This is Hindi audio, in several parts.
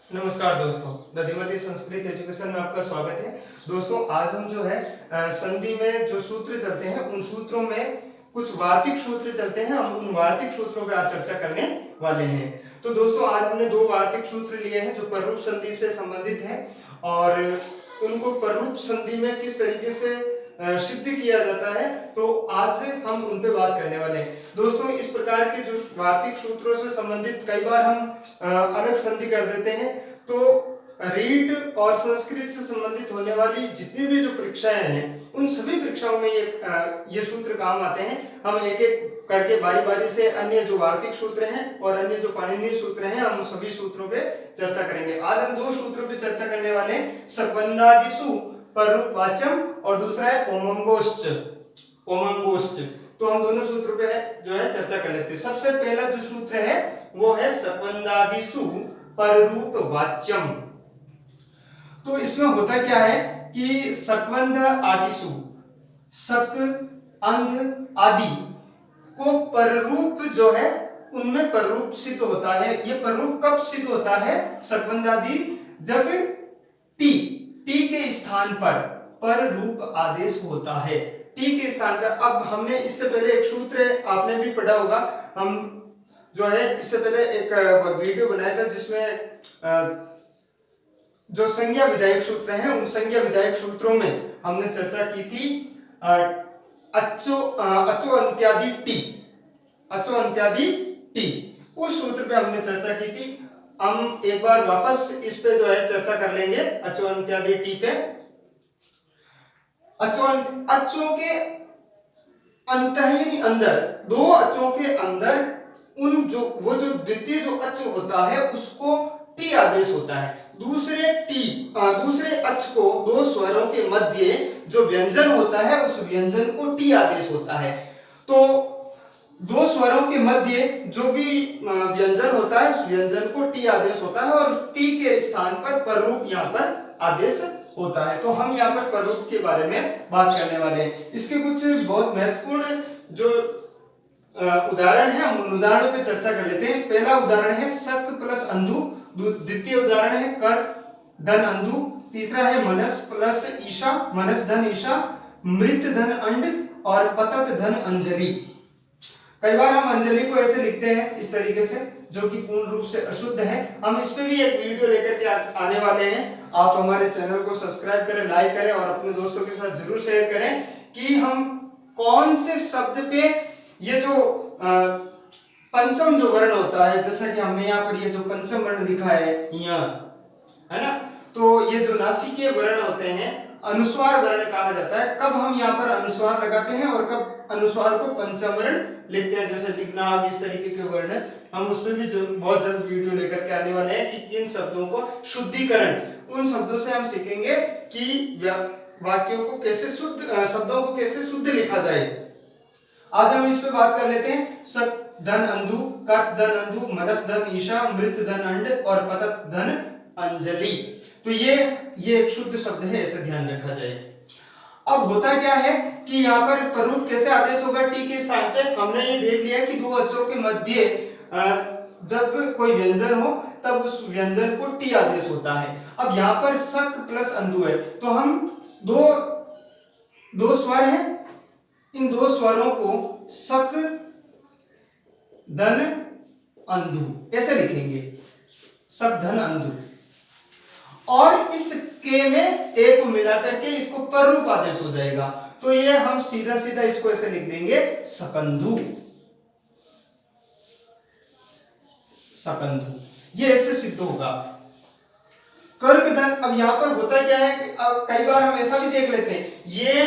नमस्कार दोस्तों, द देवती संस्कृत एजुकेशन में आपका स्वागत है। दोस्तों, आज हम जो है संधि में जो सूत्र चलते हैं उन सूत्रों में कुछ वार्तिक सूत्र चलते हैं। हम उन वार्तिक सूत्रों पे आज चर्चा करने वाले हैं। तो दोस्तों, आज हमने दो वार्तिक सूत्र लिए हैं जो पररूप संधि से संबंधित हैं और उनको पररूप संधि में किस तरीके से सिद्ध किया जाता है, तो आज हम उन पे बात करने वाले हैं। दोस्तों, इस प्रकार के जो वार्तिक सूत्रों से संबंधित कई बार हम अलग संधि कर देते हैं। तो रीट और संस्कृत से संबंधित होने वाली जितनी भी जो परीक्षाएं हैं उन सभी परीक्षाओं में ये सूत्र काम आते हैं। हम एक एक करके बारी बारी से अन्य जो वार्तिक सूत्र हैं और अन्य जो पाणिनीय सूत्र हैं हम सभी सूत्रों पे चर्चा करेंगे। आज हम दो सूत्रों पे चर्चा करने वाले हैं, सकबंधादिषु पररूप वाच्यम और दूसरा है ओमंगोश्च। तो हम दोनों सूत्रों पे जो है चर्चा कर लेते हैं। सबसे पहला जो सूत्र है वो है सकबंधादिषु पररूप वाच्यम। तो इसमें होता क्या है कि सकबंध आदिषु, सक, अंध आदि को पररूप जो है उनमें पररूप सिद्ध होता है। ये पररूप कब सिद्ध होता है? सकबंध आदि जब टी के स्थान पर रूप आदेश होता है। टी के स्थान पर। अब हमने इससे पहले एक सूत्र आपने भी पढ़ा होगा, हम जो है इससे पहले एक वीडियो बनाया था जिसमें जो संज्ञा विधायक सूत्र हैं उन संज्ञा विधायक सूत्रों में हमने चर्चा की थी अचो अंत्यादि टी। उस सूत्र पे हमने चर्चा की थी। हम एक बार वापस इस पे जो है चर्चा कर लेंगे अचो अंत्यादि टी पे। अचों के अंतहीन अंदर, दो अचों के अंदर उन जो वो जो द्वितीय जो अच होता है उसको टी आदेश होता है। दूसरे अच को दो स्वरों के मध्य जो व्यंजन होता है उस व्यंजन को टी आदेश होता है। तो दो स्वरों के मध्य जो भी व्यंजन होता है उस व्यंजन को टी आदेश होता है और टी के स्थान पर पररूप यहाँ पर आदेश होता है। तो हम यहाँ पर पररूप के बारे में बात करने वाले हैं। इसके कुछ बहुत महत्वपूर्ण जो उदाहरण है हम उन उदाहरणों पे चर्चा कर लेते हैं। पहला उदाहरण है सक प्लस अंधु, द्वितीय उदाहरण है कर धन अंधु, तीसरा है मनस प्लस ईशा, मनस धन ईशा, मृत धन अंड और पतत धन अंजलि। कई बार हम अंजलि को ऐसे लिखते हैं इस तरीके से जो कि पूर्ण रूप से अशुद्ध है। हम इस पे भी एक वीडियो लेकर के आने वाले हैं। आप हमारे चैनल को सब्सक्राइब करें, लाइक करें और अपने दोस्तों के साथ जरूर शेयर करें कि हम कौन से शब्द पे ये जो पंचम जो वर्ण होता है, जैसा कि हमने यहाँ पर ये जो पंचम वर्ण लिखा है यहाँ, है ना, तो ये जो नासिकीय वर्ण होते हैं अनुस्वार वर्ण कहा जाता है। कब हम यहाँ पर अनुस्वार लगाते हैं और कब अनुस्वार को पंचम वर्ण लिखते हैं, जैसे दिग्नाग, इस तरीके के वर्ण। हम उसमें भी बहुत जल्द वीडियो लेकर के आने वाले हैं कि इन शब्दों को शुद्धिकरण, उन शब्दों से हम सीखेंगे कि वाक्यों को कैसे शुद्ध, शब्दों को कैसे शुद्ध लिखा जाए। आज हम इस पे बात कर लेते हैं। सक धन अंधु, कत धन अंधु, मनस धन ईशा, मृत धन अंड और पतत धन अंजलि। तो ये एक शुद्ध शब्द है, ऐसे ध्यान रखा जाए। अब होता क्या है कि यहाँ पर पररूप कैसे आदेश होगा टी के स्थान पे? हमने ये देख लिया कि दो अक्षरों के मध्य जब कोई व्यंजन हो तब उस व्यंजन को टी आदेश होता है। अब यहाँ पर सक प्लस अंधु है तो हम दो स्वर हैं, इन दो स्वरों को सक धन अंधु कैसे लिखेंगे? सक धन अंधु, और इस के में ए को मिला करके इसको पररूप आदेश हो जाएगा। तो ये हम सीधा सीधा इसको ऐसे लिख देंगे सकंधु। ये ऐसे सिद्ध होगा। कर्क धन, अब यहां पर होता क्या है कि कई बार हम ऐसा भी देख लेते हैं, ये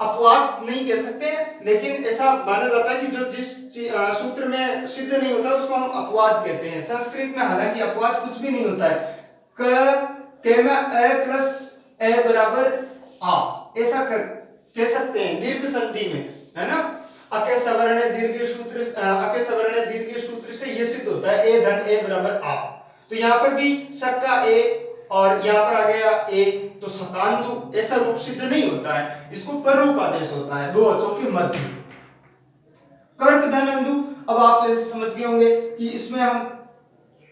अपवाद नहीं कह सकते लेकिन ऐसा माना जाता है कि जो जिस सूत्र में सिद्ध नहीं होता उसको हम अपवाद कहते हैं। संस्कृत में हालांकि अपवाद कुछ भी नहीं होता है। के में अ प्लस ए बराबर आ, ऐसा कह सकते हैं दीर्घ संधि में, है ना। अके सवर्ण दीर्घ सूत्र से ये सिद्ध होता है ए धन ए बराबर आ। तो यहाँ पर भी सक का ए और यहाँ पर आ गया ए, तो शतांधु ऐसा रूप सिद्ध नहीं होता है, इसको पररूप आदेश होता है दो अक्षरों के मध्य। कर्क धन अंधु, अब आप जैसे समझ गए होंगे कि इसमें हम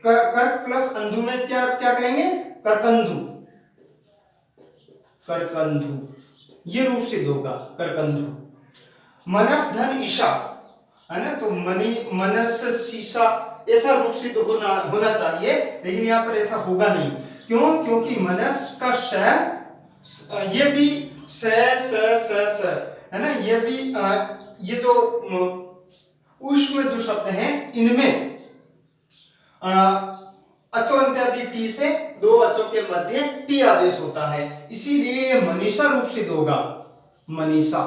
कर्क प्लस अंधु में क्या क्या करेंगे, करकंधु, करकंधु, ये रूप सिद्ध होगा करकंधु। मनस धन ईशा है ना, तो मनस शीशा ऐसा रूप सिद्ध होना चाहिए, लेकिन यहाँ पर ऐसा होगा नहीं। क्यों? क्योंकि मनस का श, ये भी स है ना, ये भी ये जो ऊष्म जो शब्द हैं इनमें अचो अंत्यादि टी से दो अचों के मध्य टी आदेश होता है, इसीलिए ये मनीषा रूप सिद्ध होगा, मनीषा।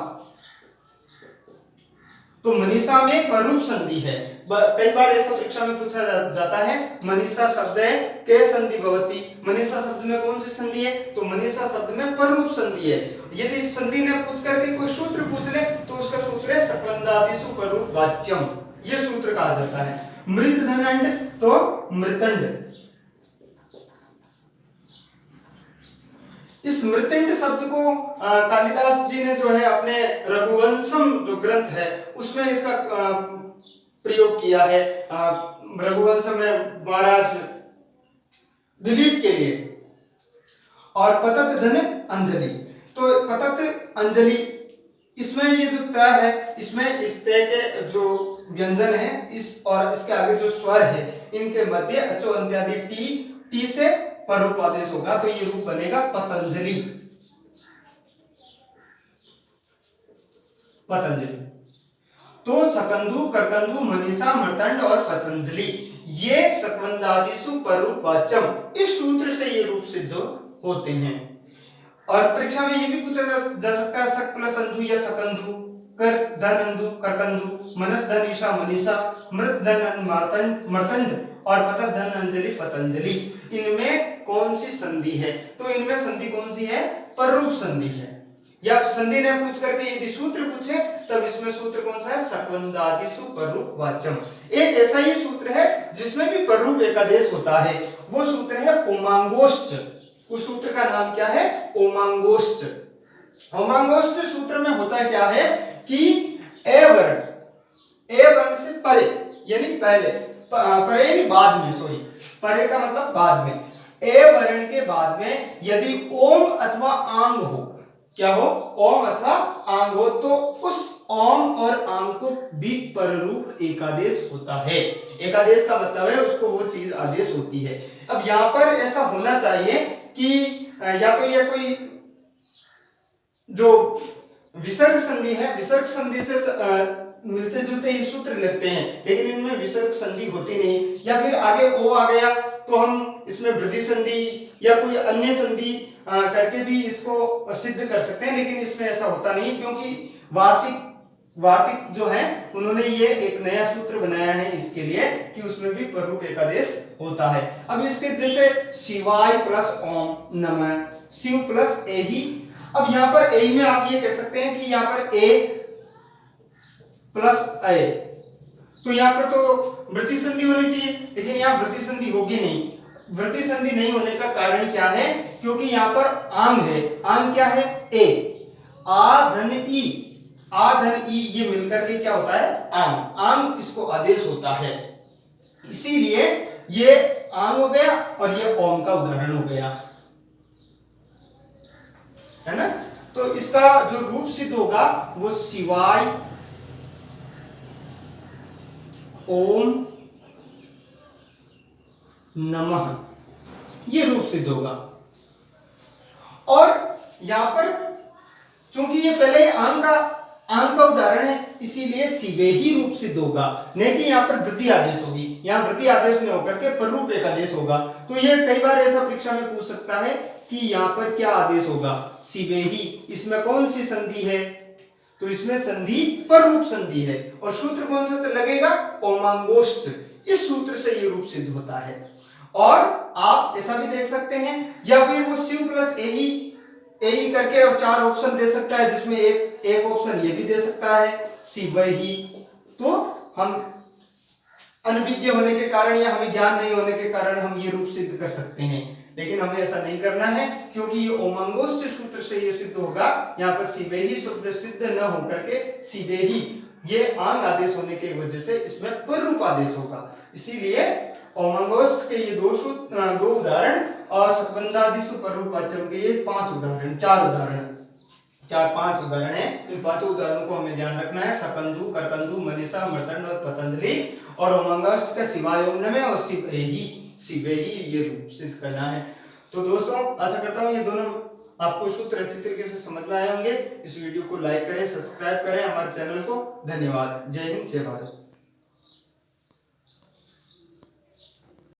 तो मनीषा में पररूप संधि है। कई बार ऐसा परीक्षा में पूछा जाता है, मनीषा शब्द है के संधि भवती, मनीषा शब्द में कौन सी संधि है, तो मनीषा शब्द में पररूप संधि है। यदि संधि ने पूछ करके कोई सूत्र पूछ ले तो उसका सूत्र है सकंदादिषु पररूप वाच्यम, ये सूत्र कहा जाता है। मृत धनंड तो मृतंड, इस मृतंड शब्द को कालिदास जी ने जो है अपने रघुवंशम जो ग्रंथ है उसमें इसका प्रयोग किया है, रघुवंशम में महाराज दिलीप के लिए। और पतत धन अंजलि, तो पतत अंजलि, इसमें ये जो त है, इसमें इस त के जो व्यंजन है इस और इसके आगे जो स्वर है इनके मध्य अचो अंत्यादि टी से पररूप आदेश होगा, तो ये रूप बनेगा पतंजलि, पतंजलि। तो सकंदु, करकंदु, मनीषा, मृतंड और पतंजलि ये सकंदादिषु पररूप वाच्यम, इस सूत्र से ये रूप सिद्ध होते हैं। और परीक्षा में ये भी पूछा जा सकता है सक प्लस अंधु या सकंधु, कर धन अंधु करकंधु, मनस धन ईशा मनीषा, मृत धन मर्तंड और पतत धन अंजलि पतंजलि, इनमें कौन सी संधि है, तो इनमें संधि कौन सी है, पररूप संधि है। या संधि ने पूछ करके यदि सूत्र पूछे तब इसमें सूत्र कौन सा है, सकंदादिषु पररूप वाच्यम। एक ऐसा ही सूत्र है जिसमें भी पररूप एकादेश होता है, वो सूत्र है ओमांगोष्ठ। उस सूत्र का नाम क्या है, ओमांगोष्ठ। ओमांगोष्ठ सूत्र में होता क्या है कि ए वर्ण से परे यानी पहले, परे यानी बाद में, सॉरी परे का मतलब बाद में, ए वर्ण के बाद में यदि ओम अथवा आंग हो, क्या हो, ओम अथवा आंग हो, तो उस ओम और आंग को भी पररूप एकादेश होता है। एकादेश का मतलब है उसको वो चीज आदेश होती है। अब यहाँ पर ऐसा होना चाहिए कि या तो ये कोई जो विसर्ग संधि है, विसर्ग संधि से मिलते जुलते ही सूत्र लगते हैं, लेकिन इनमें विसर्ग संधि होती नहीं, या फिर आगे ओ आ गया तो हम इसमें वृद्धि संधि या कोई अन्य संधि करके भी इसको सिद्ध कर सकते हैं, लेकिन इसमें ऐसा होता नहीं, क्योंकि वार्तिक जो है उन्होंने ये एक नया सूत्र बनाया है इसके लिए कि उसमें भी पररूप एकादेश होता है। अब इसके जैसे शिवाय प्लस ओम नमः, शिव प्लस एहि, अब यहाँ पर ए में आप ये कह सकते हैं कि यहाँ पर ए प्लस ए, तो यहाँ पर तो वृद्धि संधि होनी चाहिए, लेकिन यहाँ वृद्धि संधि होगी नहीं। वृद्धि संधि नहीं होने का कारण क्या है, क्योंकि यहाँ पर आंग है, आंग क्या है, ए, आ धन ई ये मिलकर के क्या होता है, आंग, आंग इसको आदेश होता है, इसीलिए ये आंग हो गया और ये ओम का उदाहरण हो गया, है ना। तो इसका जो रूप सिद्ध होगा वो शिवाय ओम नमः, ये रूप सिद्ध होगा। और यहां पर चूंकि ये पहले आंग का उदाहरण है, इसीलिए शिवे ही रूप सिद्ध होगा, नहीं कि यहाँ पर वृद्धि आदेश होगी, यहाँ वृद्धि आदेश नहीं होकर के पररूप एकादेश होगा। तो ये कई बार ऐसा परीक्षा में पूछ सकता है कि यहाँ पर क्या आदेश होगा, शिवे ही, इसमें कौन सी संधि है, तो इसमें संधि पररूप संधि है, और सूत्र कौन सा लगेगा, ओमांगोष्ठ, इस सूत्र से ये रूप सिद्ध होता है। और आप ऐसा भी देख सकते हैं, या फिर वो शिव प्लस एही करके और 4 ऑप्शन दे सकता है, जिसमें एक ऑप्शन ये भी दे सकता है शिव ही। तो हम अनभिज्ञ होने के कारण या हमें ज्ञान नहीं होने के कारण हम ये रूप सिद्ध कर सकते हैं, लेकिन हमें ऐसा नहीं करना है, क्योंकि ये ओमांगोष्ठ सूत्र से ये सिद्ध होगा। यहाँ पर शिवे ही शब्द सिद्ध न होकर के शिवे ही ये आंग आदेश होने की वजह से इसमें पररूप आदेश होगा, इसीलिए ओमंगोस्त के ये दो उदाहरण और शकबंदादिसु पररूपाचम के ये 5 उदाहरण, 4 उदाहरण, 4-5 उदाहरण है। इन 5 उदाहरणों को हमें ध्यान रखना है। शकंदु, करकंदु, मनीषा, मर्दंड और पतंजलि और ओमंगोस्त का शिवायोम में और शिवे ही ये रूप सिद्ध करना है। तो दोस्तों आशा करता हूँ ये दोनों आपको सूत्र अच्छी तरीके से समझ में आए होंगे। इस वीडियो को लाइक करें, सब्सक्राइब करें हमारे चैनल को। धन्यवाद। जय हिंद, जय भारत।